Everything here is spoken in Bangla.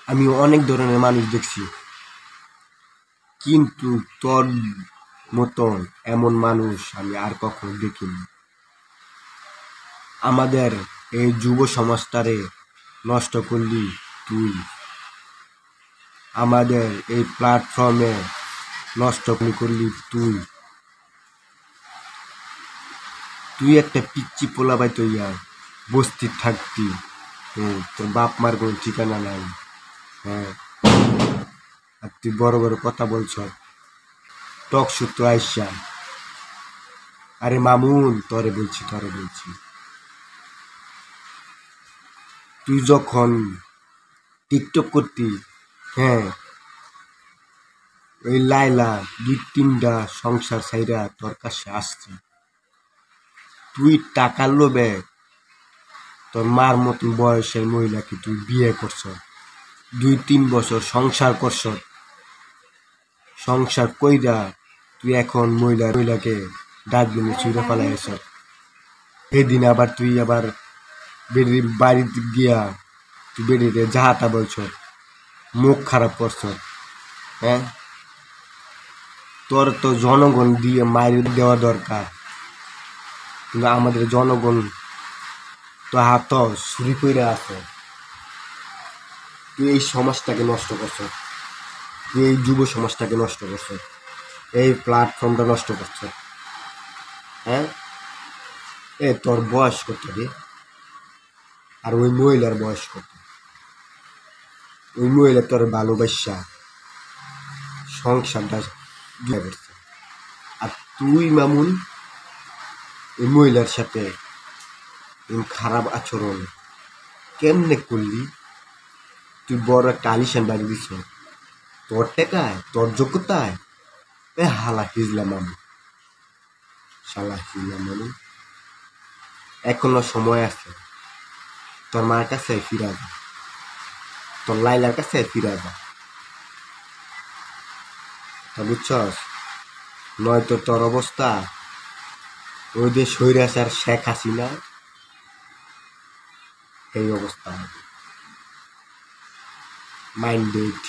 আমি অনেক ধরনের মানুষ দেখছি, কিন্তু তোর মতন এমন মানুষ আমি আর কখনো দেখিনি। আমাদের এই যুব সমাজটারে নষ্ট করলি তুই, আমাদের এই প্ল্যাটফর্মে নষ্ট করলি তুই। তুই একটা পিচ্চি পোলাবাই তৈয়া বস্তির থাকতি। তোর বাপ মার কোনো ঠিকানা নাই। হ্যাঁ, আর তুই বড় বড় কথা বলছ টক সূত্র আইসা। আরে মামুন, তরে বলছি তুই যখন টিকটক করতি, হ্যাঁ, ওই লাইলা 2-3টা সংসার ছাইরা তোর কাছে আসছে। তুই টাকার লোভে তোর মার মতন বয়সের মহিলাকে তুই বিয়ে করছ, 2-3 বছর সংসার করছ। সংসার কইরা তুই এখন মহিলাকে ডাস্টবিনে ছুঁড়ে ফেলাইছ। সেদিন আবার তুই বেডির বাড়িতে গিয়া তুই বেডিতে যাহাতা বলছ, মুখ খারাপ করছ। হ্যাঁ, তোর তো জনগণ দিয়ে মাইর দেওয়া দরকার, কিন্তু আমাদের জনগণ তো হাত ছুরি কইরা আছে। তুই এই সমাজটাকে নষ্ট করছ, তুই এই যুব সমাজটাকে নষ্ট করছ, এই প্ল্যাটফর্মটা নষ্ট করছ। হ্যাঁ, তোর বয়স কত রে? আর ওই মহিলার বয়স কত? ওই মহিলা তোর ভালোবাসা সংসারটা জুড়ে করছে, আর তুই মামুন ওই মহিলার সাথে খারাপ আচরণ কেমনে করলি? তুই বড় একটা আলিশান বাড়ি দিছ, তোর টেকায়, তোর যোগ্যতায়। হালা হিজলা মামু, শালা হিজলা মামু। এখনো সময় আছে, তোর মার কাছে ফিরা যা, তোর লাইলার কাছে ফিরা যা, তা বুঝছস? নয়তো তোর অবস্থা ওই যে স্বৈরাচার শেখ হাসিনা এই অবস্থা হবে। মাইন্ডেড।